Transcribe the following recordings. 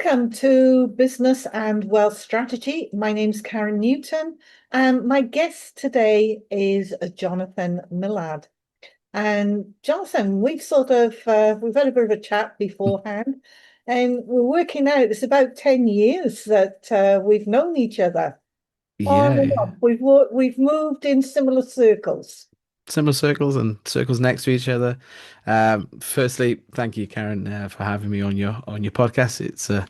Welcome to Business and Wealth Strategy. My name's Karen Newton, and my guest today is Jonathan Millard. And Jonathan, we've had a bit of a chat beforehand, and we're working out it's about 10 years that we've known each other. On Yeah, and yeah. off. We've moved in similar circles. Similar circles and circles next to each other. Firstly, thank you, Karen, for having me on your podcast. It's a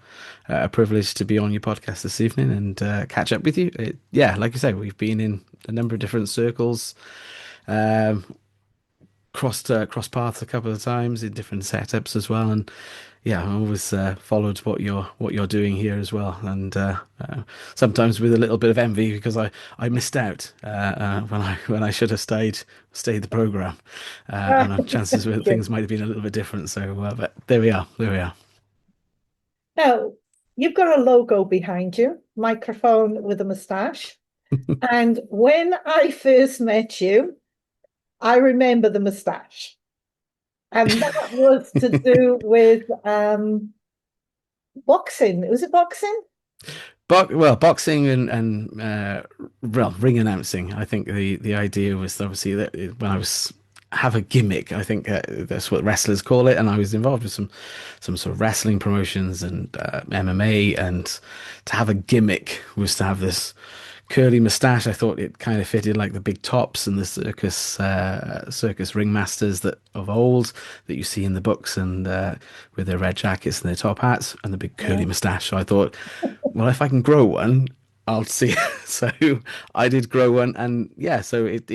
privilege to be on your podcast this evening and catch up with you. Yeah, like you say, we've been in a number of different circles, um, crossed paths a couple of times in different setups as well, and yeah, I always followed what you're doing here as well, and sometimes with a little bit of envy because I missed out when I should have stayed the program, Ah, and chances were good. things might have been a little bit different. So, but there we are, there we are. Now, you've got a logo behind you, microphone with a moustache. And when I first met you, I remember the moustache. And that was to do with boxing. Was it boxing? Boxing and well, ring announcing. I think the idea was obviously that when I was have a gimmick, I think that's what wrestlers call it, and I was involved with some sort of wrestling promotions and MMA, and to have a gimmick was to have this curly mustache. I thought it kind of fitted like the big tops and the circus ringmasters that of old that you see in the books and with their red jackets and their top hats and the big curly Yeah. mustache. So I thought, well, if I can grow one, I'll see. So I did grow one, and yeah, so it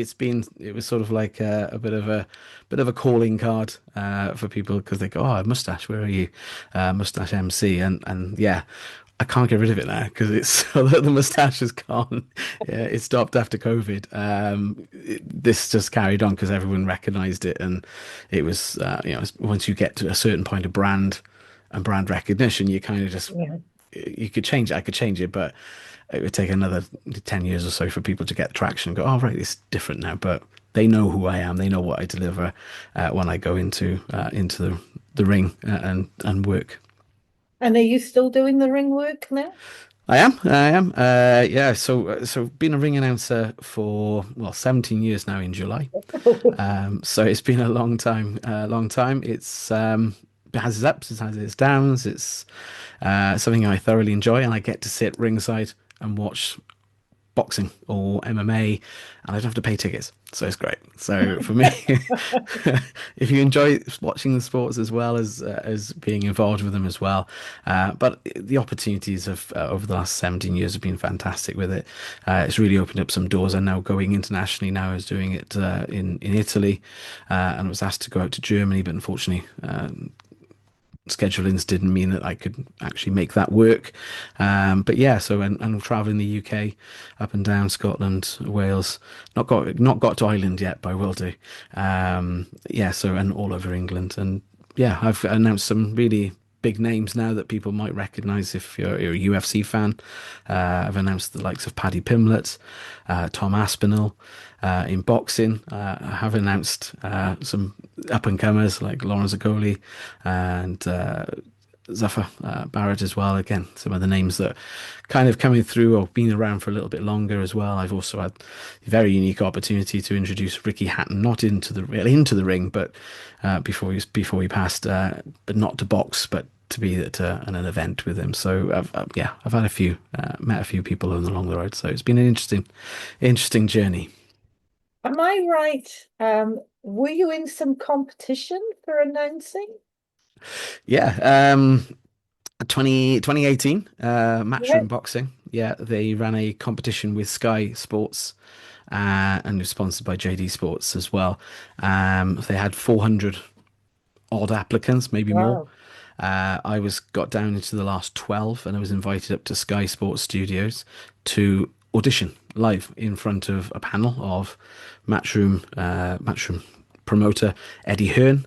was sort of like a bit of a calling card for people because they go, oh, a mustache, where are you, mustache MC, and yeah. I can't get rid of it now because it's the mustache is gone. Yeah, it stopped after COVID. This just carried on because everyone recognized it, and it was once you get to a certain point of brand and brand recognition, you kind of just Yeah. you could change it. I could change it, but it would take another 10 years or so for people to get traction and go, oh, right, it's different now. But they know who I am. They know what I deliver when I go into the ring and work. And are you still doing the ring work now? I am. I am. Yeah. So been a ring announcer for 17 years now in July. So it's been a long time. Long time. It has its ups, it has its downs. It's something I thoroughly enjoy, and I get to sit ringside and watch boxing or MMA, and I don't have to pay tickets, so it's great. So for me, if you enjoy watching the sports as well as being involved with them as well, but the opportunities of over the last 17 years have been fantastic with it. It's really opened up some doors. I'm now going internationally. Now I was doing it in Italy, and I was asked to go out to Germany, but unfortunately. Schedulings didn't mean that I could actually make that work. But yeah, so and I'll travel in the UK, up and down Scotland, Wales. Not got to Ireland yet, but I will do. Yeah, so and all over England, and yeah, I've announced some really big names now that people might recognize if you're a UFC fan. I've announced the likes of Paddy Pimblett, Tom Aspinall. In boxing, I have announced some up and comers like Lawrence Zagoli and Zuffer Barrett as well. Again, some of the names that kind of coming through or been around for a little bit longer as well. I've also had a very unique opportunity to introduce Ricky Hatton, not into the ring, but before he passed, but not to box, but to be at an event with him. So yeah, I've had met a few people along the road. So it's been an interesting journey. Am I right? Were you in some competition for announcing? Yeah, 2018 Yeah. Matchroom Boxing. Yeah, they ran a competition with Sky Sports and was sponsored by JD Sports as well. They had 400 odd applicants, maybe more. Wow. I was got down into the last 12, and I was invited up to Sky Sports Studios to audition live in front of a panel of Matchroom promoter Eddie Hearn,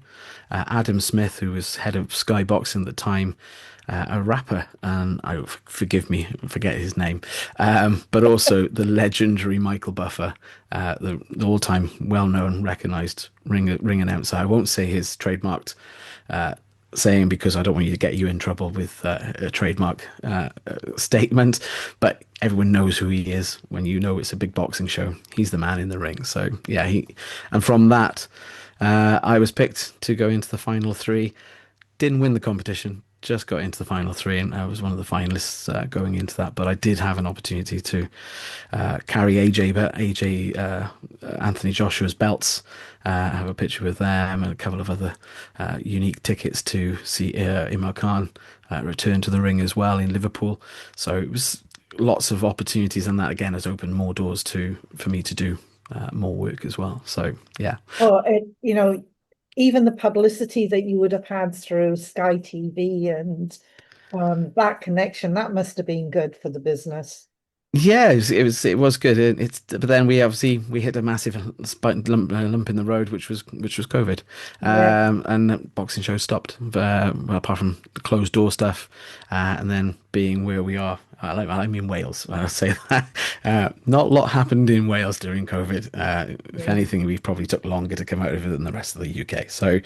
Adam Smith, who was head of Sky Boxing at the time, a rapper, and I forgive me, forget his name, but also the legendary Michael Buffer, the all-time well-known, recognised ring announcer. I won't say his trademarked saying because I don't want you to get you in trouble with a trademark statement, but everyone knows who he is when you know it's a big boxing show. He's the man in the ring. So yeah, and from that, I was picked to go into the final three. Didn't win the competition, just got into the final three, and I was one of the finalists going into that. But I did have an opportunity to carry Anthony Joshua's belts. I have a picture with them and a couple of other unique tickets to see Imran Khan return to the ring as well in Liverpool. So it was lots of opportunities, and that again has opened more doors to for me to do more work as well. So yeah. Or even the publicity that you would have had through Sky TV and that connection, that must have been good for the business. Yeah, it was good. But then we hit a massive lump in the road, which was COVID, Yeah. and the boxing show stopped. Well, apart from the closed door stuff, and then being where we are, I mean Wales. I'll say that not a lot happened in Wales during COVID. If Yeah. anything, we probably took longer to come out of it than the rest of the UK. So,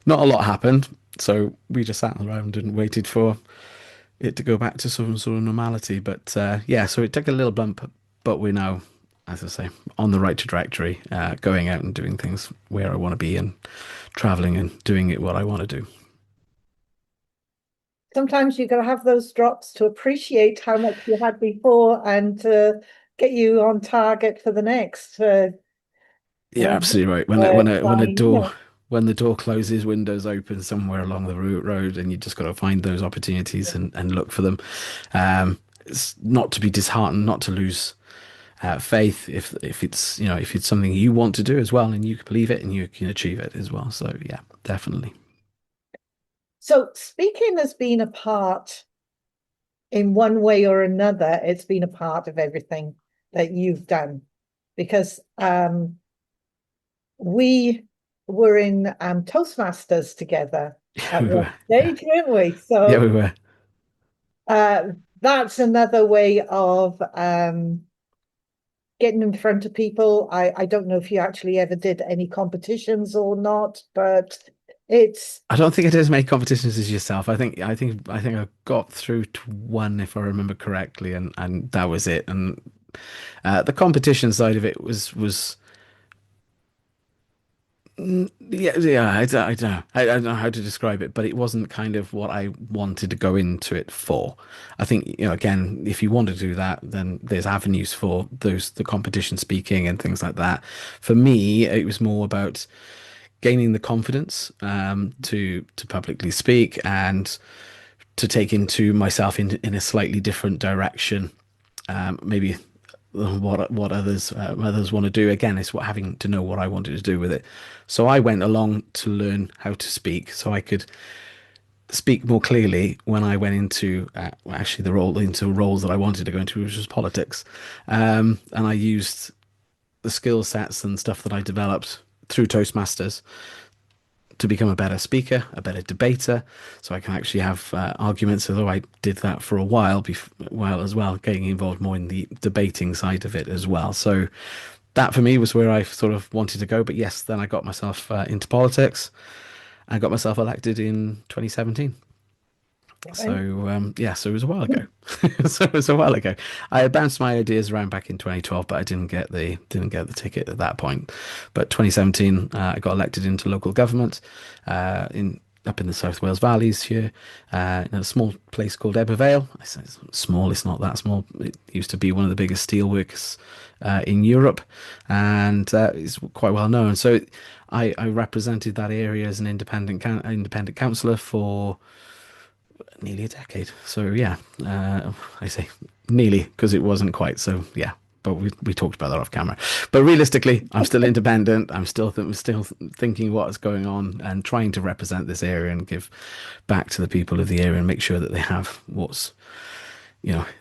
not a lot happened. So we just sat around and waited for it to go back to some sort of normality. But yeah, so it took a little bump, but we're now, as I say, on the right trajectory, going out and doing things where I want to be and traveling and doing it what I want to do. Sometimes you got to have those drops to appreciate how much you had before and to get you on target for the next. Yeah, Um, absolutely right. When a fine, door when the door closes, windows open somewhere along the road, and you just got to find those opportunities and look for them. It's not to be disheartened, not to lose faith if it's something you want to do as well, and you can believe it and you can achieve it as well. So yeah, definitely. So speaking has been a part in one way or another, it's been a part of everything that you've done because we were in Toastmasters together Yeah, at we one were. Yeah, stage, weren't we? yeah, we So were. uh, that's another way of getting in front of people. I don't know if you actually ever did any competitions or not, but it's I don't think I did as many competitions as yourself. I think I got through to one if I remember correctly, and that was it. And the competition side of it was yeah. I don't know. I don't know how to describe it, but it wasn't kind of what I wanted to go into it for. I think again, if you want to do that, then there's avenues for the competition speaking and things like that. For me, it was more about gaining the confidence to publicly speak and to take into myself in a slightly different direction. Maybe what others want to do. Again, it's what having to know what I wanted to do with it. So I went along to learn how to speak, so I could speak more clearly when I went into actually the role into roles that I wanted to go into, which was politics. And I used the skill sets and stuff that I developed through Toastmasters to become a better speaker, a better debater, so I can actually have arguments. Although I did that for a while as well, getting involved more in the debating side of it as well. So that for me was where I sort of wanted to go. But yes, then I got myself into politics. I got myself elected in 2017. So right. yeah, so it was a while ago. So it was a while ago. I had bounced my ideas around back in 2012, but I didn't get the ticket at that point. But 2017, I got elected into local government in up in the South Wales Valleys here, in a small place called Ebervale. I say it's small; it's not that small. It used to be one of the biggest steelworks in Europe, and it's quite well known. So I represented that area as an independent councillor for nearly a decade. So yeah, I say nearly because it wasn't quite. So yeah, but we talked about that off camera. But realistically, I'm still independent. I'm still thinking what's going on and trying to represent this area and give back to the people of the area and make sure that they have what's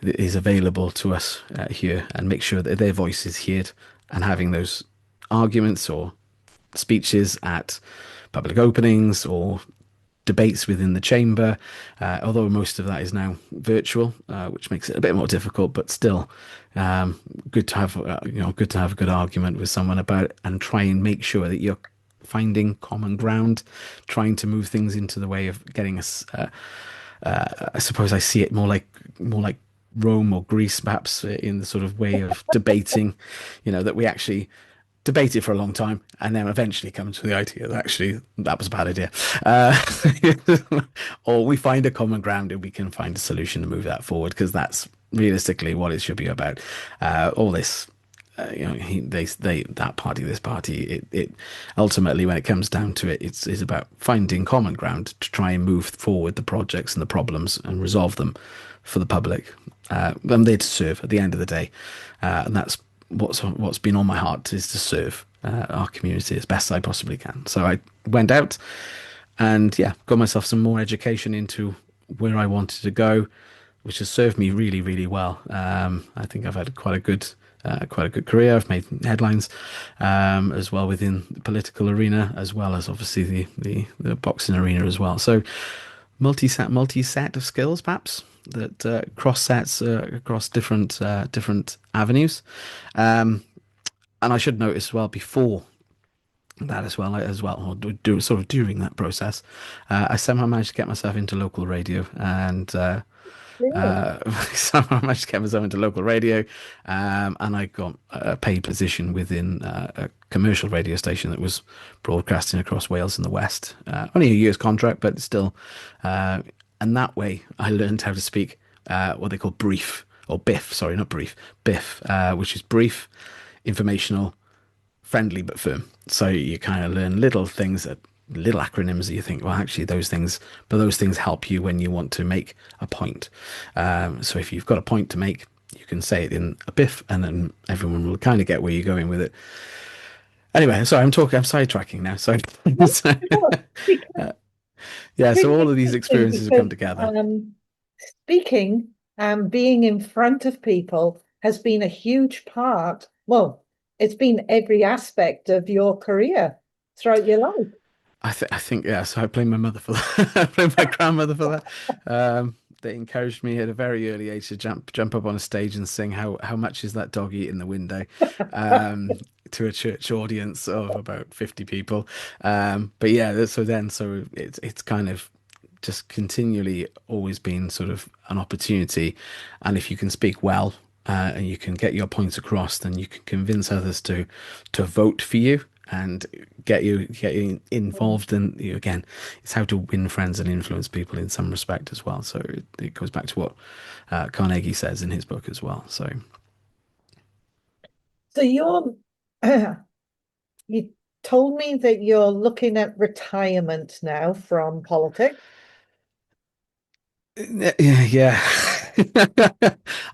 is available to us here and make sure that their voice is heard and having those arguments or speeches at public openings or debates within the chamber, although most of that is now virtual, which makes it a bit more difficult, but still good to have good to have a good argument with someone about it and try and make sure that you're finding common ground, trying to move things into the way of getting us. I suppose I see it more like Rome or Greece, perhaps, in the sort of way of debating, that we actually debate it for a long time and then eventually come to the idea that actually that was a bad idea. Or we find a common ground and we can find a solution to move that forward, because that's realistically what it should be about. All this. They that party, this party. It ultimately, when it comes down to it, it's about finding common ground to try and move forward the projects and the problems and resolve them for the public. I'm there to serve at the end of the day, and that's what's been on my heart, is to serve our community as best I possibly can. So I went out and got myself some more education into where I wanted to go, which has served me really, really well. I think I've had quite a good career. I've made headlines as well within the political arena, as well as obviously the boxing arena as well. So multi set of skills, perhaps, that cross sets across different avenues. And I should note as well, before that as well, or do sort of during that process, I somehow managed to get myself into local radio, and Really? somehow I managed to get myself into local radio, and I got a paid position within a commercial radio station that was broadcasting across Wales and the West. Only a year's contract, but still. And that way, I learned how to speak what they call brief, or BIF. Sorry, not brief, BIF, which is brief, informational, friendly but firm. So you kind of learn little things, little acronyms that you think, well, actually those things help you when you want to make a point. So if you've got a point to make, you can say it in a biff, and then everyone will kind of get where you're going with it. Anyway, sorry, I'm sidetracking now. So, so Because yeah, it's so really all of these interesting experiences have come because together. speaking and being in front of people has been a huge part. Well, it's been every aspect of your career throughout your life. I think yeah. So I blame my mother for that. I blame my grandmother for that. They encouraged me at a very early age to jump up on a stage and sing how much is that dog eating the window, to a church audience of about 50 people. But yeah, so it's kind of just continually always been sort of an opportunity, and if you can speak well, and you can get your points across, then you can convince others to vote for you and get you involved. And again, it's how to win friends and influence people in some respect as well. So it goes back to what Carnegie says in his book as well. So So you told me that you're looking at retirement now from politics. yeah.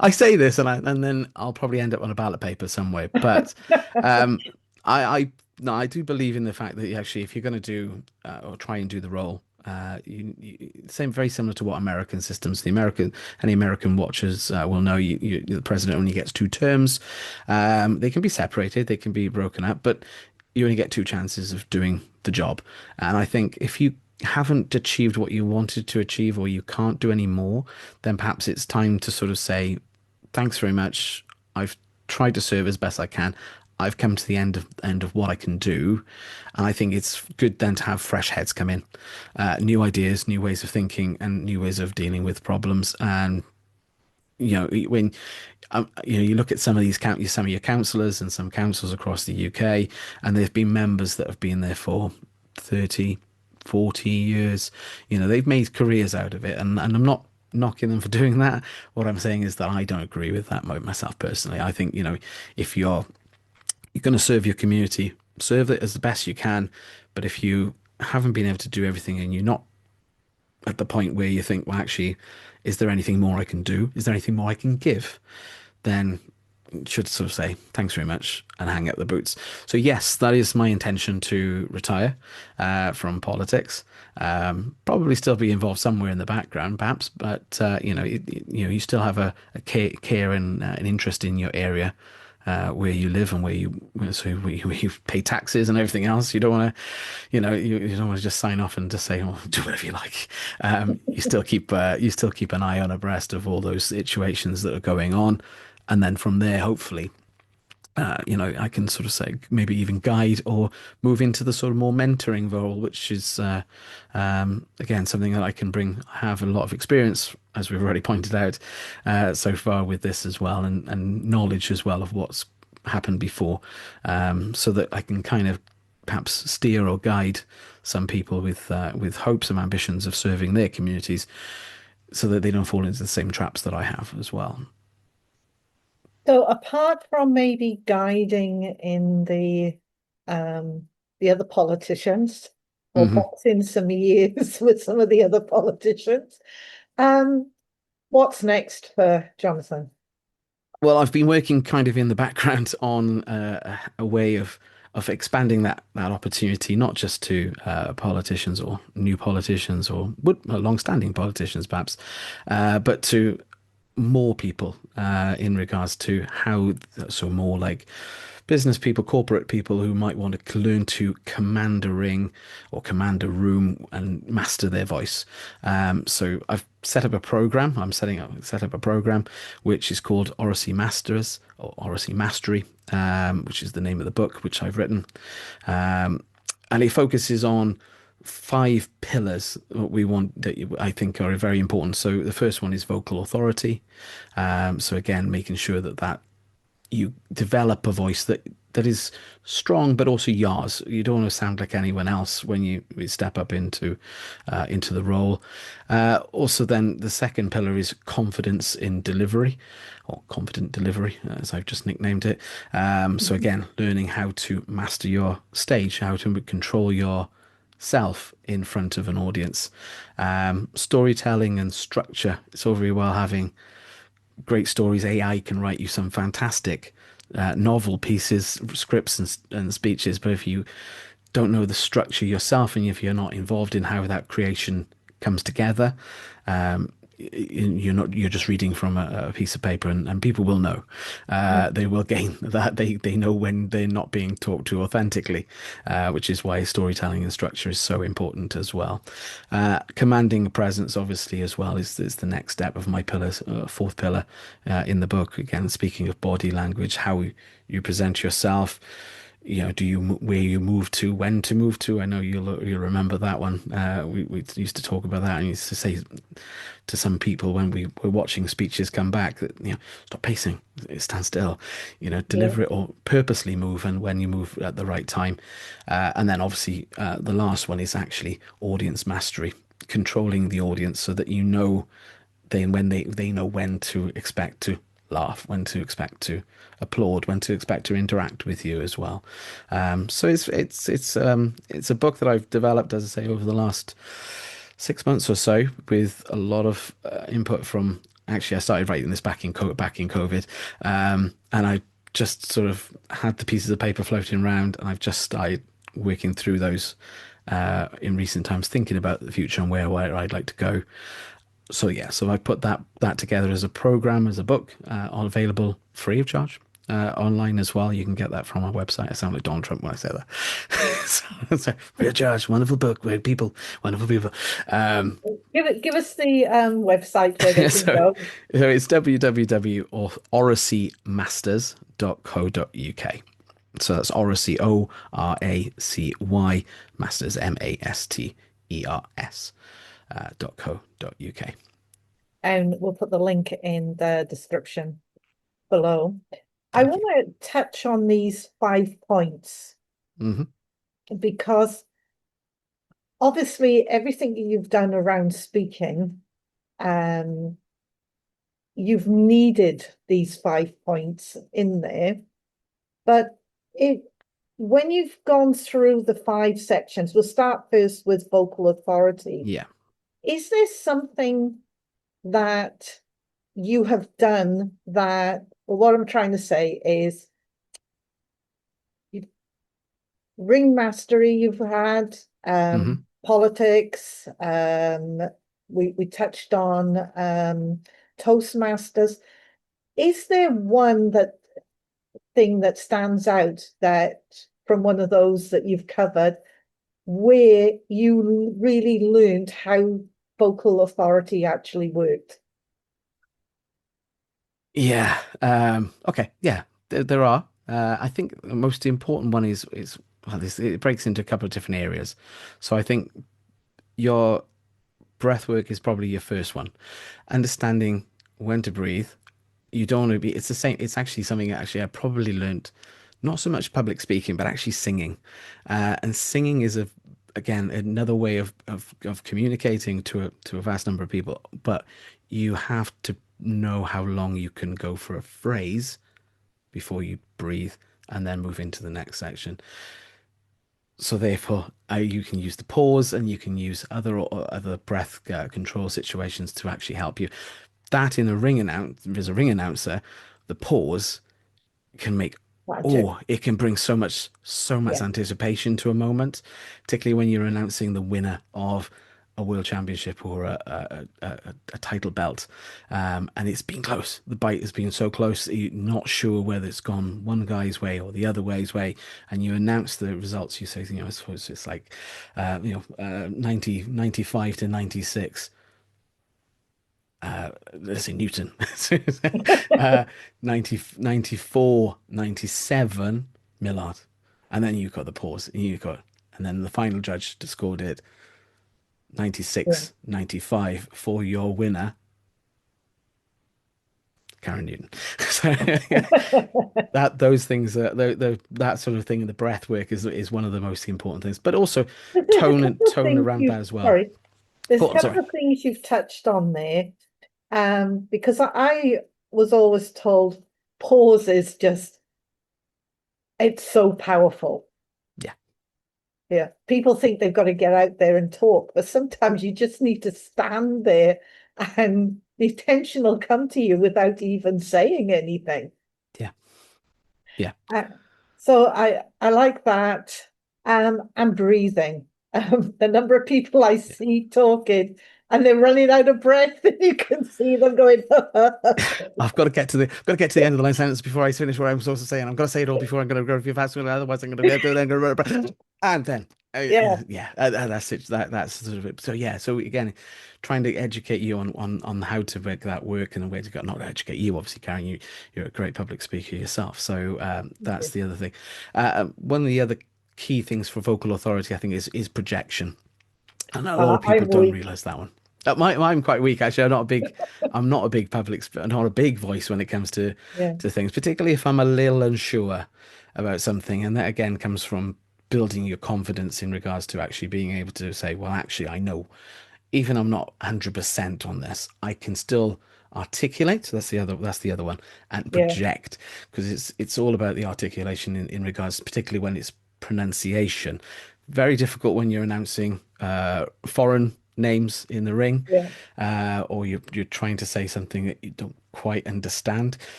I say this, and then I'll probably end up on a ballot paper somewhere. But um, I no, I do believe in the fact that actually, if you're going to do or try and do the role, very similar to what American systems. Any American watchers will know, the president only gets 2 terms. They can be separated, they can be broken up, but you only get 2 chances of doing the job. And I think if you haven't achieved what you wanted to achieve, or you can't do any more, then perhaps it's time to sort of say, thanks very much. I've tried to serve as best I can. I've come to the end of what I can do, and I think it's good then to have fresh heads come in, new ideas, new ways of thinking, and new ways of dealing with problems. And when you look at some of your councillors and some councils across the UK, and there've been members that have been there for 30, 40 years. They've made careers out of it, and I'm not knocking them for doing that. What I'm saying is that I don't agree with that myself personally. I think, if you're going to serve your community, serve it as the best you can. But if you haven't been able to do everything, and you're not at the point where you think, well, actually, is there anything more I can do? Is there anything more I can give? Then you should sort of say, thanks very much, and hang up the boots. So yes, that is my intention, to retire from politics. Probably still be involved somewhere in the background, perhaps, but you still have a care and an interest in your area, where you live, and where you pay taxes and everything else. You don't want to, you don't want to just sign off and just say, "Oh, do whatever you like." You still keep an eye on abreast of all those situations that are going on, and then from there, hopefully, I can sort of say maybe even guide or move into the sort of more mentoring role, which is again something that I can bring. I have a lot of experience, as we've already pointed out, so far with this as well, and knowledge as well of what's happened before, so that I can kind of perhaps steer or guide some people with hopes and ambitions of serving their communities, so that they don't fall into the same traps that I have as well. So apart from maybe guiding in the other politicians or hmm boxing some ears with some of the other politicians, um, what's next for Jonathan? Well, I've been working kind of in the background on a way of expanding that opportunity, not just to politicians or new politicians or long-standing politicians, perhaps, but to more people in regards to how, so more like business people, corporate people who might want to learn to command a ring or command a room and master their voice. So I've set up a program. Set up a program which is called Oracy Masters or Oracy Mastery, which is the name of the book which I've written, and it focuses on five pillars that we want that I think are very important. So the first one is vocal authority. So again, making sure that you develop a voice that is strong but also yours. You don't want to sound like anyone else when you step up into the role. Also, then the second pillar is confidence in delivery, or confident delivery, as I've just nicknamed it. So again, learning how to master your stage, how to control your self in front of an audience. Storytelling and structure. It's all very well having great stories. AI can write you some fantastic novel pieces, scripts, and speeches. But if you don't know the structure yourself, and if you're not involved in how that creation comes together, you're just reading from a piece of paper, and people will know. They will gain that they know when they're not being talked to authentically, which is why storytelling and structure is so important as well. Commanding a presence, obviously, as well is the next step of my pillars, fourth pillar in the book. Again, speaking of body language, how you present yourself. Do you where you move to, when to move to? I know you'll remember that one. We used to talk about that, and used to say to some people when we were watching speeches come back that stop pacing, stand still, Yeah. deliver it or purposely move, and when you move at the right time. And then obviously the last one is actually audience mastery, controlling the audience so that they know when to expect to laugh, when to expect to applaud, when to expect to interact with you as well. So it's a book that I've developed, as I say, over the last 6 months or so, with a lot of input from. Actually, I started writing this back in COVID, and I just sort of had the pieces of paper floating around, and I've just started working through those in recent times, thinking about the future and where I'd like to go. So yeah, so I put that together as a program, as a book, all available free of charge. Online as well. You can get that from our website. I sound like Donald Trump when I say that. So, free of charge, wonderful book, great people, wonderful people. Um, Give us the website where they can so, go. so it's www.oracymasters.co.uk. So that's Oracy, Oracy, Masters, Masters, .co.uk. And we'll put the link in the description below. I Thank you. want to touch on these 5 points hmm because obviously everything you've done around speaking, um, you've needed these 5 points in there. But it when you've gone through the 5 sections, we'll start first with vocal authority. Yeah. Is there something that you have done that, well, what I'm trying to say is ring mastery you've had, hmm politics, we touched on Toastmasters. Is there one thing that stands out that from one of those that you've covered where you really learned how vocal authority actually worked? Yeah. Okay. Yeah. There are. I think the most important one is well, this it breaks into a couple of different areas. So I think your breath work is probably your first one. Understanding when to breathe. You don't want to be. It's the same. It's actually something that actually I probably learnt, not so much public speaking, but actually singing. And singing is again another way of communicating to a vast number of people. But you have to know how long you can go for a phrase before you breathe and then move into the next section. So therefore, you can use the pause and you can use other breath control situations to actually help you. That in a ring announce, there's a ring announcer, the pause can make Magic. oh, it can bring so much Yeah. anticipation to a moment, particularly when you're announcing the winner of a world championship or a title belt. And it's been close. The bite has been so close that you're not sure whether it's gone one guy's way or the other way's way. And you announce the results. You say, I suppose it's like, 95 to 96. Let's say Newton. uh, 90, 94, 97, Millard. And then you've got the pause. And then the final judge scored it Yeah. 96, 95 for your winner, Karen Newton. So that those things, that sort of thing in the breath work is one of the most important things. But also There's a tone and couple of tone things around that you've, as well. sorry, there's Go a on, couple sorry. of things you've touched on there. Because I was always told pause is just, it's so powerful. Yeah, Yeah. People think they've got to get out there and talk, but sometimes you just need to stand there and the attention will come to you without even saying anything. yeah, yeah. Uh, so I like that. And breathing. The number of people I see talking and they're running out of breath, and you can see them going. Got to get to the end of the line sentence before I finish what I'm supposed to say, and I've got to say it all before I'm going to go too fast. Otherwise, I'm going to get then and then Yeah, yeah, that's it. That's sort of it. So yeah, so again, trying to educate you on how to make that work and the way to go. Not educate you, obviously, Karen. You're a great public speaker yourself, so that's the other thing. One of the other key things for vocal authority, I think, is projection. And a lot of people I'm don't weak. realize that one. I'm quite weak actually. I'm not a big I'm not a big voice when it comes Yeah, to things, particularly if I'm a little unsure about something. And that again comes from building your confidence in regards to actually being able to say, well, actually, I know, even I'm not 100% on this, I can still articulate. So that's the other one, and yeah, project, because it's all about the articulation in regards, particularly when it's pronunciation. Very difficult when you're announcing foreign names in the ring, yeah. or you're trying to say something that you don't quite understand,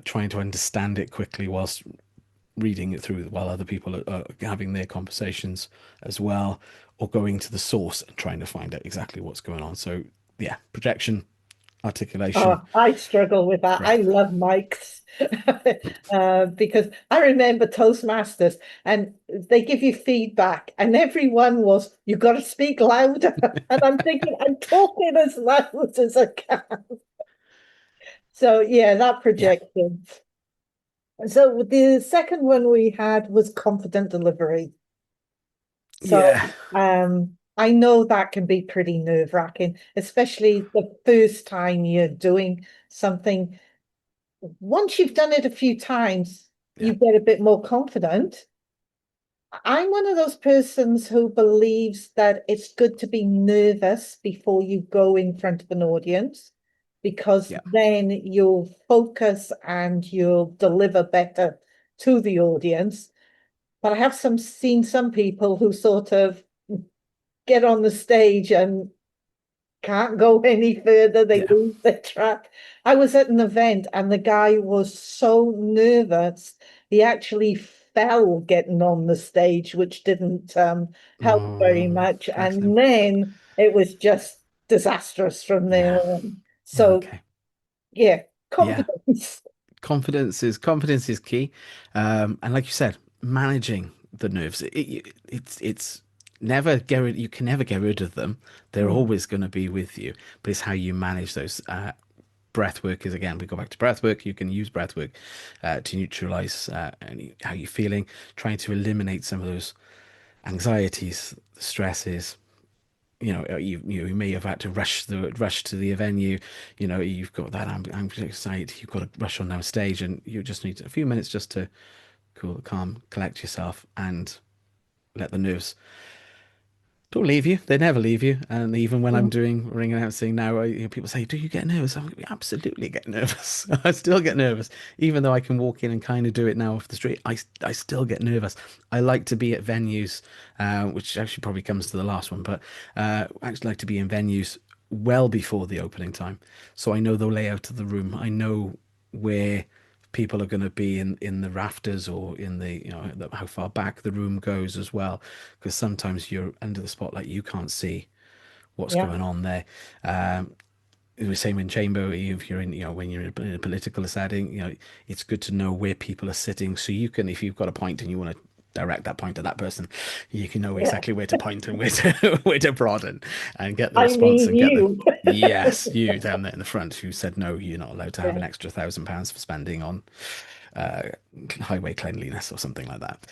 trying to understand it quickly whilst reading it through while other people are having their conversations as well, or going to the source and trying to find out exactly what's going on. So yeah, projection, Oh, articulation, I struggle with that. I breath. love mics because I remember Toastmasters and they give you feedback, and everyone was, you've got to speak louder. And I'm thinking, I'm talking as loud as I can. So, yeah, that Yeah, projection. So, the second one we had was confident delivery. So, yeah, I know that can be pretty nerve-wracking, especially the first time you're doing something. Once you've done it a few times, yeah, you get a bit more confident. I'm one of those persons who believes that it's good to be nervous before you go in front of an audience, because yeah, then you'll focus and you'll deliver better to the audience. But I have seen some people who sort of get on the stage and can't go any further. They yeah. lose their track. I was at an event and the guy was so nervous, he actually fell getting on the stage, which didn't help very Oh, much. bless him. And then it was just disastrous from there Yeah. on. So, Okay. yeah, Yeah. confidence. Confidence is key, and like you said, managing the nerves. It's never get rid. You can never get rid of them. They're Mm, always going to be with you, but it's how you manage those. breath work is, again, we go back to breath work. You can use breath work to neutralize how you're feeling, trying to eliminate some of those anxieties, stresses. You may have had to rush to the venue. You've got that anxiety. You've got to rush on down stage, and you just need a few minutes just to cool, calm, collect yourself, and let the nerves don't leave you. They never leave you. And even when I'm Mm. doing ring announcing now, people say, "Do you get nervous?" I'm like, absolutely get nervous. I still get nervous, even though I can walk in and kind of do it now off the street. I still get nervous. I like to be at venues, which actually probably comes to the last one, but I actually like to be in venues well before the opening time, so I know the layout of the room. I know where people are going to be in the rafters, or in how far back the room goes as well, because sometimes you're under the spotlight, you can't see what's Yeah, going on there. The same in chamber. If you're in, when you're in a political setting, it's good to know where people are sitting, so you can, if you've got a point and you want to direct that point to that person, you can know yeah. exactly where to point and where to where to prod, and get the I response, mean and get the you. yes, you down there in the front who said no, you're not allowed to have Yeah. an extra £1,000 for spending on uh, highway cleanliness or something like that.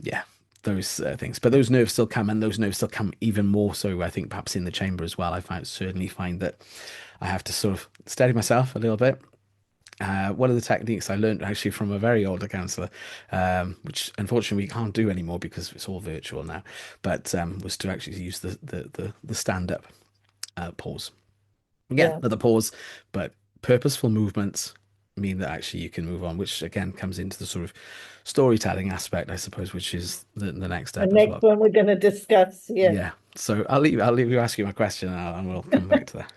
Yeah, those things. But those nerves still come, and those nerves still come even more so, I think, perhaps in the chamber as well. Certainly find that I have to sort of steady myself a little bit. One of the techniques I learned actually from a very older counsellor, which unfortunately we can't do anymore because it's all virtual now, but was to actually use the stand up pause. Again, Yeah. another pause, but purposeful movements mean that actually you can move on, which again comes into the sort of storytelling aspect, I suppose, which is the next The step as next well. one we're going to discuss. Yeah. Yeah. So I'll leave you ask you my question, and we'll come back to that.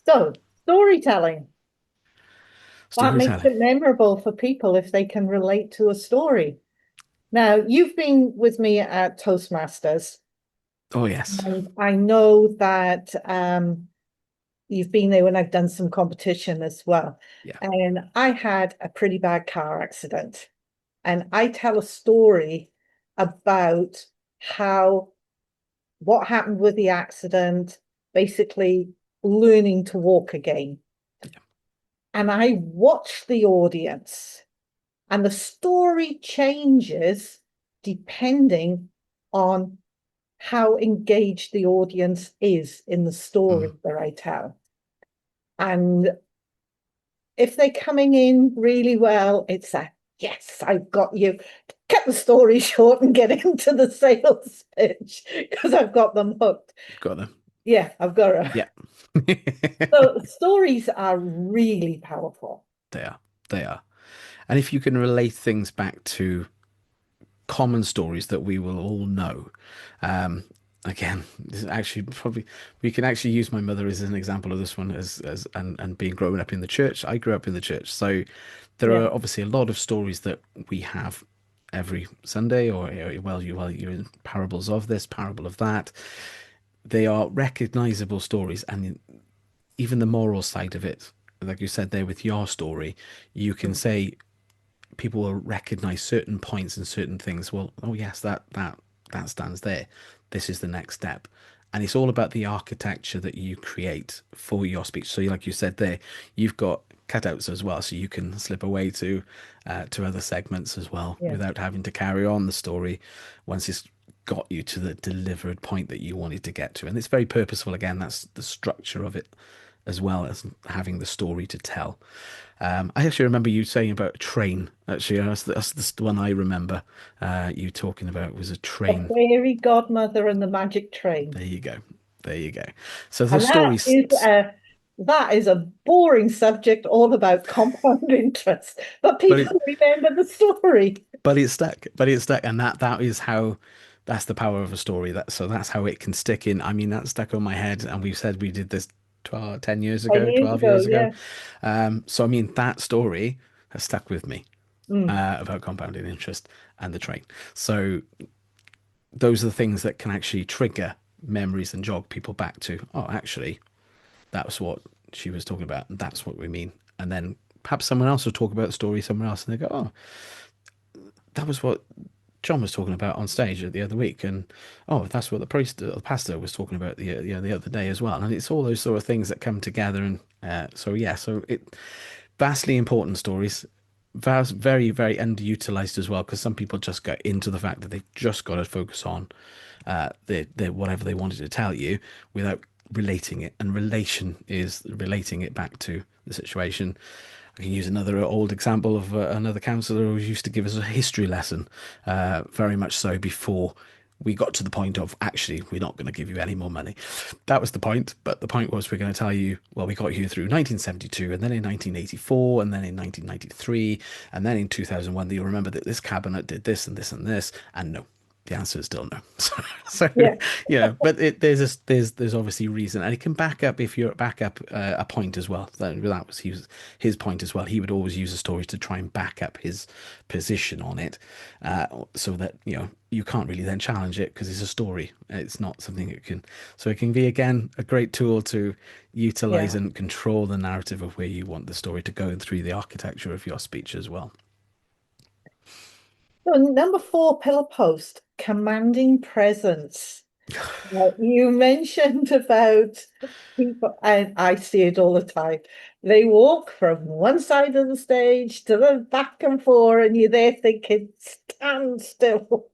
So, storytelling. That makes Storytelling. it memorable for people if they can relate to a story. Now, you've been with me at Toastmasters, Oh yes. and I know that you've been there when I've done some competition as well. Yeah. And I had a pretty bad car accident. And I tell a story about how what happened with the accident, basically learning to walk again. And I watch the audience, and the story changes depending on how engaged the audience is in the Mm. story that I tell. And if they're coming in really well, it's a yes, I've got you. Cut the story short and get into the sales pitch because I've got them hooked. You've got them. Yeah, I've got her. Yeah. So stories are really powerful. They are. They are. And if you can relate things back to common stories that we will all know. Again, this is actually probably we can actually use my mother as an example of this one, and being grown up in the church. I grew up in the church, so there Yeah, are obviously a lot of stories that we have every Sunday, or you're in parables of this, parable of that. They are recognizable stories, and even the moral side of it, like you said there with your story, you can mm, say people will recognize certain points and certain things. Well, oh yes, that stands there. This is the next step. And it's all about the architecture that you create for your speech. So like you said there, you've got cutouts as well, so you can slip away to other segments as well yeah, without having to carry on the story once it's got you to the delivered point that you wanted to get to. And it's very purposeful. Again, that's the structure of it, as well as having the story to tell. I actually remember you saying about a train. Actually, that's the one I remember. You talking about was a the train. fairy godmother and the magic train. There you go. There you go. So the And stories, that is a boring subject all about compound interest, but but people it, remember the story. but it's stuck. But it's stuck, and that is how. That's the power of a story. That's how it can stick in. I mean, that stuck on my head, and we said we did this 10 years 10 ago, years 12 ago, years ago. yeah. So I mean, that story has stuck with me, Mm, about compounding interest and the train. So those are the things that can actually trigger memories and jog people back to, oh, actually, that was what she was talking about, and that's what we mean. And then perhaps someone else will talk about the story somewhere else, and they go, oh, that was what John was talking about on stage the other week, and oh, that's what the priest, or the pastor, was talking about the other day as well. And it's all those sort of things that come together, and so yeah, so it vastly important stories, very very underutilized as well, because some people just go into the fact that they've just got to focus on the whatever they wanted to tell you without relating it, and relation is relating it back to the situation. I can use another old example of another counsellor who used to give us a history lesson, very much so before we got to the point of actually we're not going to give you any more money. That was the point, but the point was we're going to tell you, well, we got you through 1972, and then in 1984, and then in 1993, and then in 2001, you'll remember that this cabinet did this and this and this, and no, the answer is still no. So Yeah. but there's obviously reason, and it can back up if you're back up a point as well. That was his point as well. He would always use a story to try and back up his position on it, so that you can't really then challenge it because it's a story. It's not something it can. So it can be again a great tool to utilize Yeah. and control the narrative of where you want the story to go, and through the architecture of your speech as well. So number four, pillar post, commanding presence. You mentioned about people, and I see it all the time. They walk from one side of the stage to the back and forth, and you're there thinking, stand still.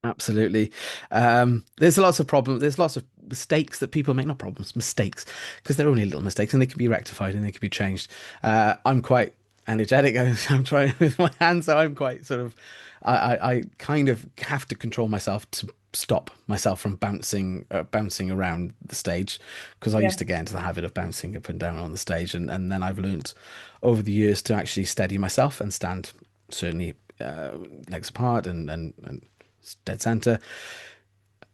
Absolutely. There's lots of problems. There's lots of mistakes that people make, not problems, mistakes, because they're only little mistakes and they can be rectified and they can be changed. I'm quite energetic. I'm trying with my hands, so I'm quite sort of, I kind of have to control myself to stop myself from bouncing around the stage, because I used Yeah. to get into the habit of bouncing up and down on the stage, and then I've learnt over the years to actually steady myself and stand certainly legs apart and dead center.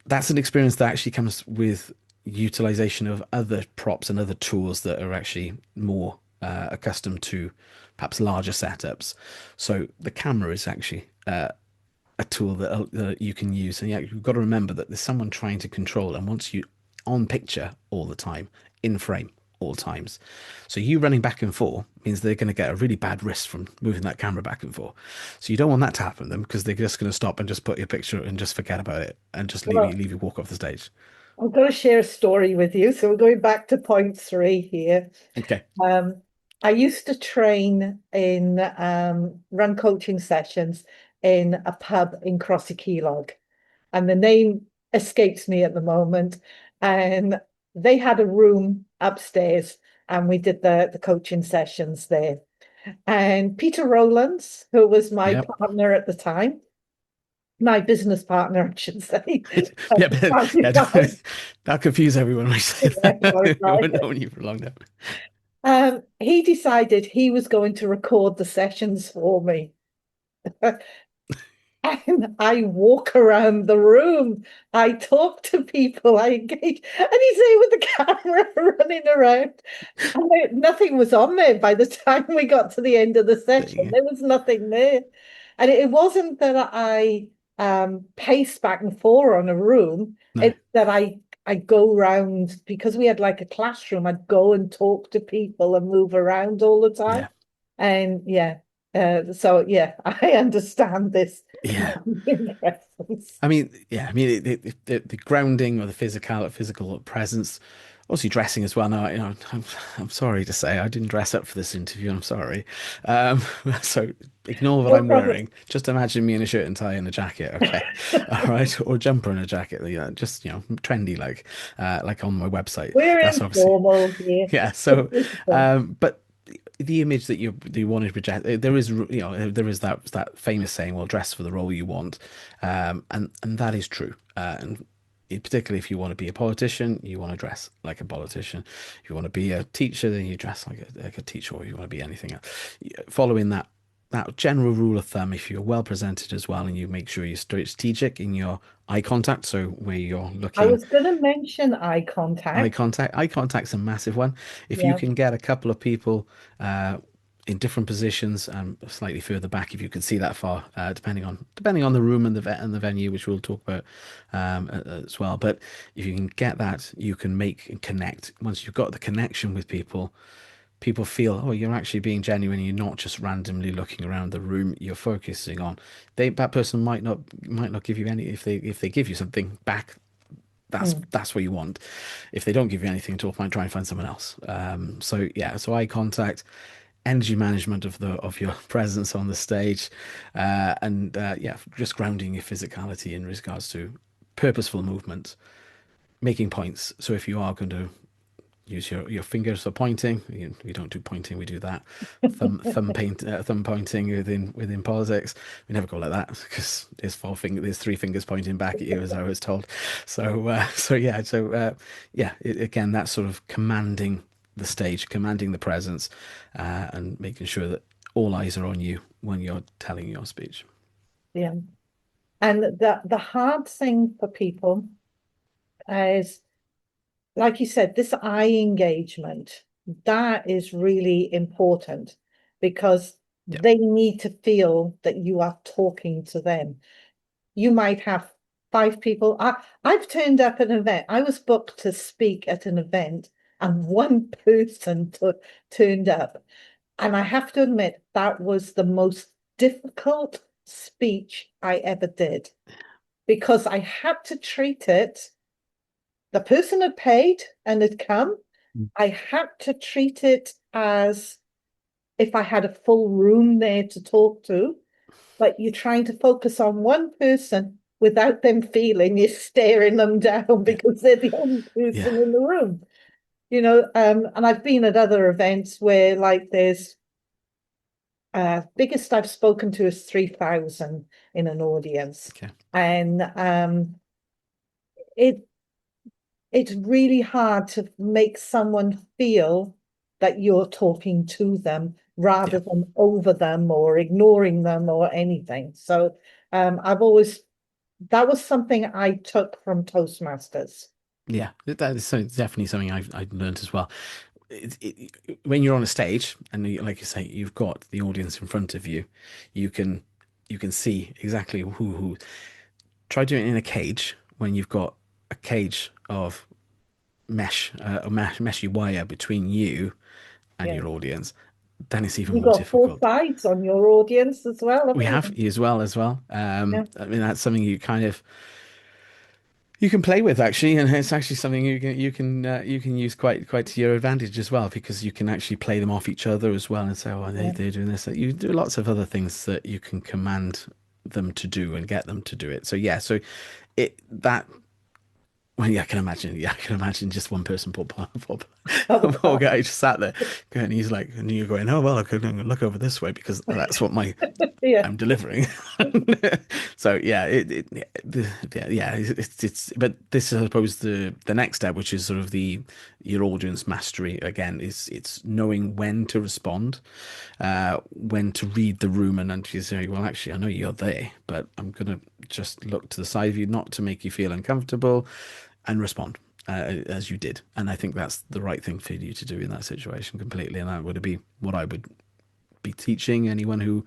That's an experience that actually comes with utilization of other props and other tools that are actually more accustomed to perhaps larger setups. So the camera is actually a tool that you can use, and yeah, you've got to remember that there's someone trying to control and wants you on picture all the time, in frame all times. So you running back and forth means they're going to get a really bad wrist from moving that camera back and forth. So you don't want that to happen to them, because they're just going to stop and just put your picture and just forget about it and just Well, leave you walk off the stage. I'm going to share a story with you. So we're going back to point three here. Okay. Um, I used to train in run coaching sessions in a pub in Crossy and the name escapes me at the moment. And they had a room upstairs, and we did the coaching sessions there. And Peter Rowlands, who was my Yep. partner at the time, my business partner, I should say. Yeah, but, yeah, that'll confuse everyone when I say Yeah, that. I've known you for a long time. he decided he was going to record the sessions for me. And I walk around the room. I talk to people. I engage. And he's there with the camera running around. And nothing was on there by the time we got to the end of the There you session. go. There was nothing there. And it wasn't that I paced back and forth on a room. No. It's that I go around because we had like a classroom. I'd go and talk to people and move around all the time. Yeah. And yeah, so yeah, I understand this Yeah. reference. I mean, yeah, I mean, the grounding or the physical presence, obviously dressing as well. Now, I'm sorry to say I didn't dress up for this interview. I'm sorry. Um, so ignore what No I'm problem. wearing. Just imagine me in a shirt and tie and a jacket. Okay. All right. Or jumper and a jacket. Just, trendy, like on my website. We're That's obviously, informal here. yeah. So, but the image that you want to project, there is, there is that famous saying, well, dress for the role you want. And that is true. And particularly if you want to be a politician, you want to dress like a politician. If you want to be a teacher, then you dress like a teacher, or you want to be anything else. Following that general rule of thumb, if you're well presented as well, and you make sure you're strategic in your eye contact, so where you're I looking. was going to mention eye contact. Eye contact's a massive one. If you Yeah. can get a couple of people uh, in different positions, slightly further back, if you can see that far, depending on the room and the venue, which we'll talk about as well. But if you can get that, you can make and connect. Once you've got the connection with people, people feel, oh, you're actually being genuine. You're not just randomly looking around the room. You're focusing on that person might not give you any if they give you something back. Mm. That's what you want. If they don't give you anything at all, might try and find someone else. So yeah, so eye contact, energy management of your presence on the stage, and yeah, just grounding your physicality in regards to purposeful movement, making points. So if you are going to use your fingers for pointing, we don't do pointing, we do that thumb pointing within politics. We never go like that because there's three fingers pointing back at you, as I was told. So yeah, again, that's sort of commanding the stage, commanding the presence, and making sure that all eyes are on you when you're telling your speech. Yeah. And the hard thing for people is, like you said, this eye engagement, that is really important because Yeah. they need to feel that you are talking to them. You might have five people. I've turned up at an event. I was booked to speak at an event, and one person turned up. And I have to admit, that was the most difficult speech I ever did because I had to treat it. The person had paid and had come. Mm. I had to treat it as if I had a full room there to talk to, but you're trying to focus on one person without them feeling you're staring them down Yeah. because they're the only Yeah. person in the room. And I've been at other events where like there's biggest I've spoken to is 3,000 in an audience. Okay. And it it's really hard to make someone feel that you're talking to them Yeah. rather than over them or ignoring them or anything. So I've always that was something I took from Toastmasters. Yeah, that is definitely something I've learned as well. When you're on a stage and like you say, you've got the audience in front of you, you can you can see exactly who. Try doing it in a cage when you've got a cage of meshy wire between you and Yeah. your audience. Then it's even You more got four difficult. sides on your audience as well, We haven't have you? you as well. Yeah. I mean that's something you can play with actually, and it's actually something you can use quite to your advantage as well because you can actually play them off each other as well and say, oh, Yeah. they're doing this. You do lots of other things that you can command them to do and get them to do it. So yeah, so it that well, yeah, I can imagine. Yeah, I can imagine just one person, Oh poor God. guy, just sat there, and he's like, and you're going, oh well, I could look over this way because that's what Yeah. I'm delivering. So yeah, yeah, but this is, I suppose, the next step, which is sort of your audience mastery again, is it's knowing when to respond, when to read the room, and then to say, well, actually, I know you're there, but I'm gonna just look to the side of you, not to make you feel uncomfortable, and respond. As you did, and I think that's the right thing for you to do in that situation completely, and that would be what I would be teaching anyone who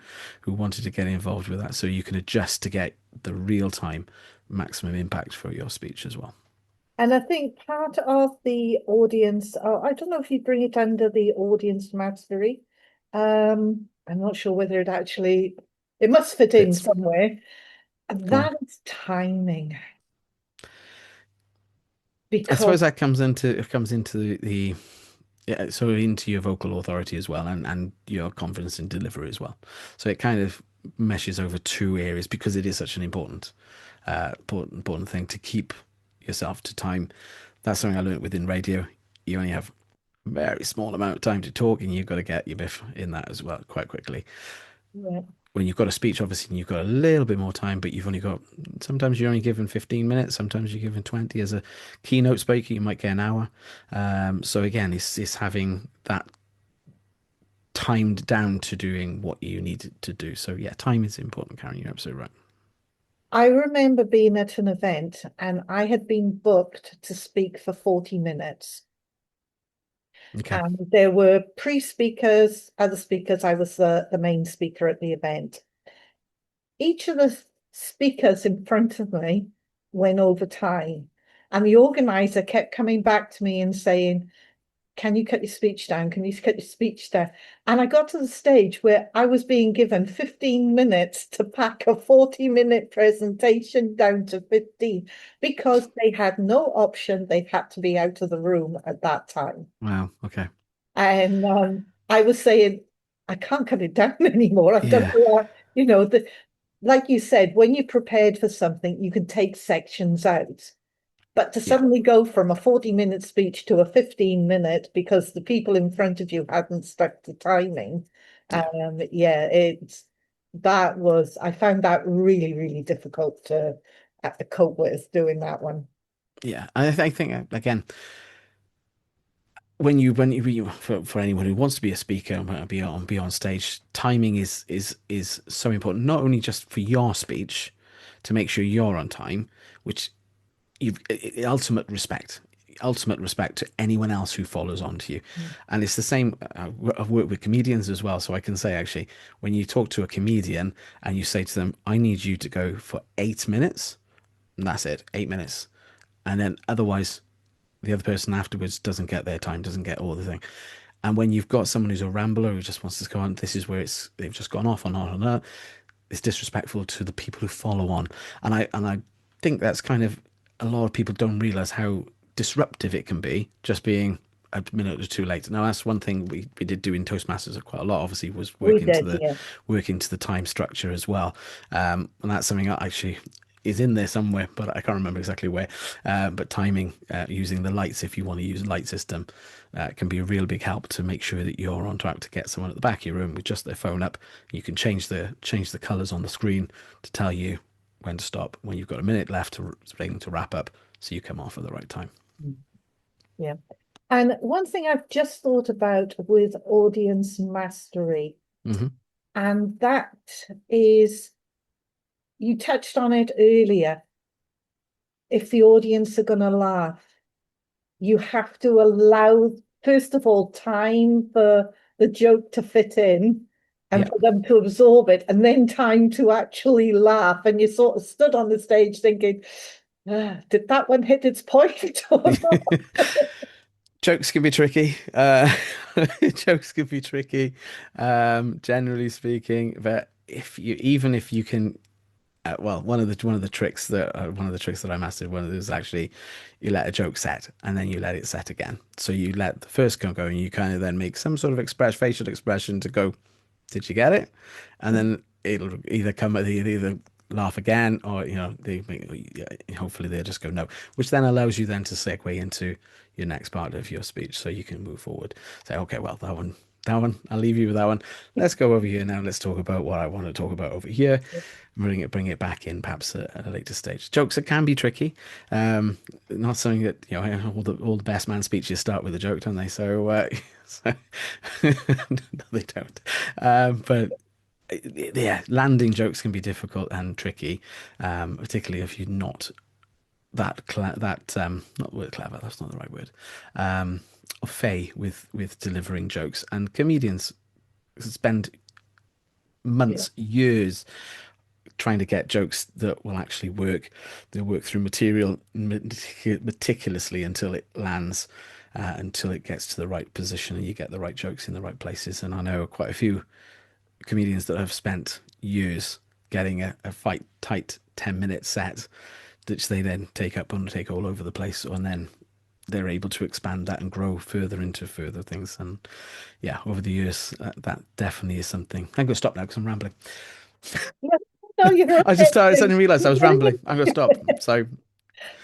wanted to get involved with that, so you can adjust to get the real time maximum impact for your speech as well. And I think part of the audience, I don't know if you bring it under the audience mastery. I'm not sure whether it must fit in Fits. somewhere. And Go on. that is timing I because suppose that comes into the yeah, so into your vocal authority as well, and your confidence in delivery as well. So it kind of meshes over two areas because it is such an important thing to keep yourself to time. That's something I learned within radio. You only have a very small amount of time to talk, and you've got to get your biff in that as well quite quickly. yeah, When you've got a speech, obviously, you've got a little bit more time, but you've only got sometimes you're only given 15 minutes, sometimes you're given 20. As a keynote speaker, you might get an hour. So again, it's having that timed down to doing what you need to do. So yeah, time is important, Karen. You're absolutely right. I remember being at an event and I had been booked to speak for 40 minutes. Okay. And there were pre-speakers, other speakers. I was the main speaker at the event. Each of the speakers in front of me went over time. And the organizer kept coming back to me and saying, can you cut your speech down? Can you cut your speech down? And I got to the stage where I was being given 15 minutes to pack a 40-minute presentation down to 15 because they had no option. They had to be out of the room at that time. Wow. Okay. And I was saying, I can't cut it down anymore. I've done Yeah. a lot, like you said, when you're prepared for something, you can take sections out. But to Yeah. suddenly go from a 40-minute speech to a 15-minute because the people in front of you hadn't stuck to timing, Yeah. yeah, I found that really, really difficult to cope with doing that one. Yeah. I think again, for anyone who wants to be a speaker and be on stage, timing is so important. Not only just for your speech to make sure you're on time, which you've ultimate respect to anyone else who follows on to you. Mm. And it's the same. I've worked with comedians as well, so I can say actually, when you talk to a comedian and you say to them, "I need you to go for 8 minutes," and that's it, 8 minutes, and then otherwise the other person afterwards doesn't get their time, doesn't get all the thing. And when you've got someone who's a rambler who just wants to go on, this is where they've just gone off and on and on. It's disrespectful to the people who follow on. And I think that's kind of, a lot of people don't realize how disruptive it can be just being a minute or two late. Now that's one thing we did do in Toastmasters quite a lot, obviously, was We did, yeah. work into the time structure as well. And that's something that actually is in there somewhere, but I can't remember exactly where. But timing, using the lights, if you want to use a light system, can be a real big help to make sure that you're on track to get someone at the back of your room with just their phone up. You can change the colors on the screen to tell you when to stop, when you've got a minute left to wrap up, so you come off at the right time. Mm. Yeah. And one thing I've just thought about with audience mastery, Hmm. and that is, you touched on it earlier. If the audience are going to laugh, you have to allow, first of all, time for the joke to fit in and Yeah. for them to absorb it, and then time to actually laugh. And you sort of stood on the stage thinking, did that one hit its point or not? Jokes can be tricky. Jokes can be tricky, generally speaking. But even if you can, well, one of the tricks that I mastered, one of those, actually, you let a joke set and then you let it set again. So you let the first go and you kind of then make some sort of facial expression to go, did you get it? And then it'll either either laugh again, or hopefully they'll just go no, which then allows you then to segue into your next part of your speech, so you can move forward. Say, okay, well, that one, I'll leave you with that one. Let's go over here now. Let's talk about what I want to talk about over here. Bring it back in, perhaps at a later stage. Jokes, it can be tricky. Not something that, all the best man speeches start with a joke, don't they? So, so no, they don't. But yeah, landing jokes can be difficult and tricky, particularly if you're not not word clever. That's not the right word. Or fey with delivering jokes, and comedians spend Yeah. months, years trying to get jokes that will actually work. They'll work through material meticulously until it lands, until it gets to the right position and you get the right jokes in the right places. And I know quite a few comedians that have spent years getting a fight tight 10-minute set, which they then take all over the place, and then they're able to expand that and grow further into further things. And yeah, over the years, that definitely is something. I'm going to stop now because I'm rambling. Yeah. No, you're I okay. suddenly realized I was rambling. I'm going to stop. So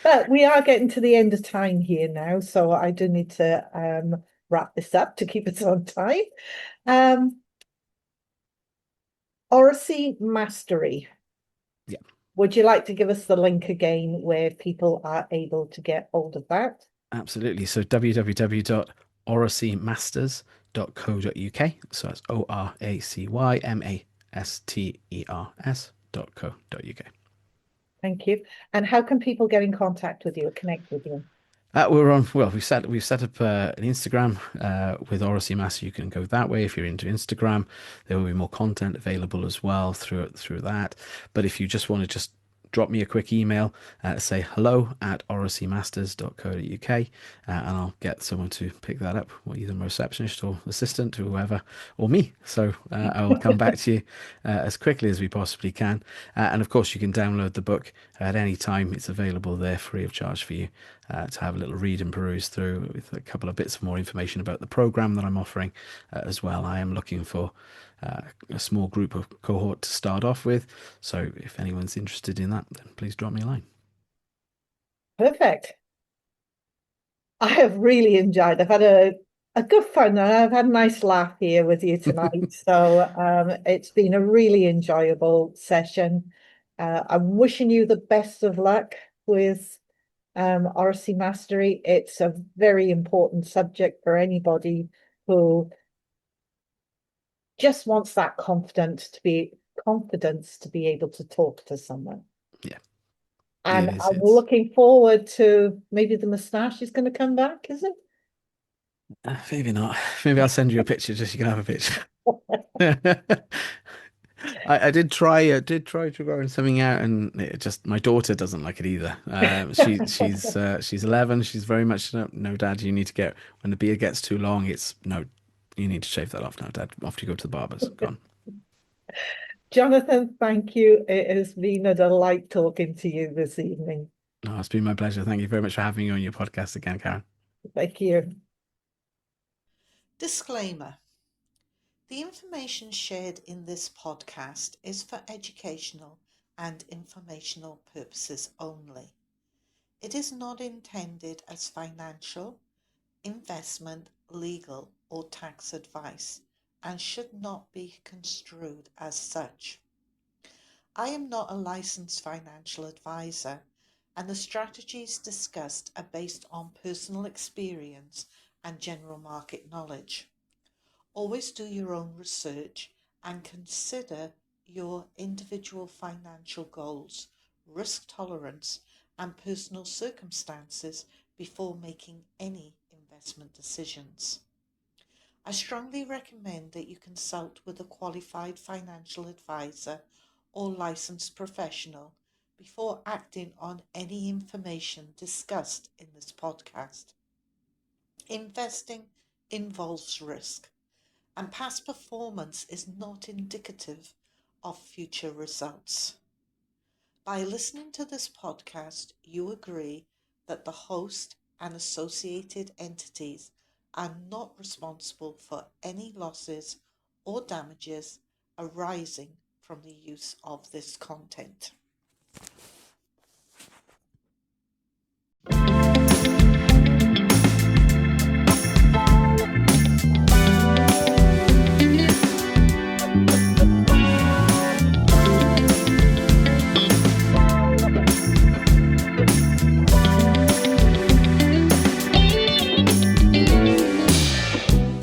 But we are getting to the end of time here now, so I do need to wrap this up to keep us on time. Um, Oracy Mastery. yeah, Would you like to give us the link again where people are able to get hold of that? absolutely. So www.oracymasters.co.uk. So that's ORACYMASTERS.co.uk. Thank you. And how can people get in contact with you or connect with you? We're on. Well, we've set up an Instagram with Oracy Master. You can go that way if you're into Instagram. There will be more content available as well through that. But if you just want to just drop me a quick email, say hello@oracymasters.co.uk, and I'll get someone to pick that up, or either my receptionist or assistant, or whoever, or me. So I'll come back to you as quickly as we possibly can. And of course, you can download the book at any time. It's available there free of charge for you to have a little read and peruse through, with a couple of bits of more information about the program that I'm offering as well. I am looking for a small group of cohort to start off with. So if anyone's interested in that, then please drop me a line. Perfect. I have really enjoyed. I've had a good fun, and I've had a nice laugh here with you tonight. So it's been a really enjoyable session. I'm wishing you the best of luck with RC Mastery. It's a very important subject for anybody who just wants that confidence to be able to talk to someone. Yeah, And it is. I'm looking forward to, maybe the moustache is going to come back, is it? Maybe not. Maybe I'll send you a picture just so you can have a picture. I did try to grow something out, and it just, my daughter doesn't like it either. She's 11. She's very much, no, no, Dad, you need to get, when the beard gets too long, it's no, you need to shave that off now, Dad. Off you go to the barbers. Gone. Jonathan, thank you. It has been a delight talking to you this evening. No, it's been my pleasure. Thank you very much for having me on your podcast again, Karen. Thank you. Disclaimer. The information shared in this podcast is for educational and informational purposes only. It is not intended as financial, investment, legal, or tax advice and should not be construed as such. I am not a licensed financial advisor, and the strategies discussed are based on personal experience and general market knowledge. Always do your own research and consider your individual financial goals, risk tolerance, and personal circumstances before making any investment decisions. I strongly recommend that you consult with a qualified financial advisor or licensed professional before acting on any information discussed in this podcast. Investing involves risk, and past performance is not indicative of future results. By listening to this podcast, you agree that the host and associated entities are not responsible for any losses or damages arising from the use of this content.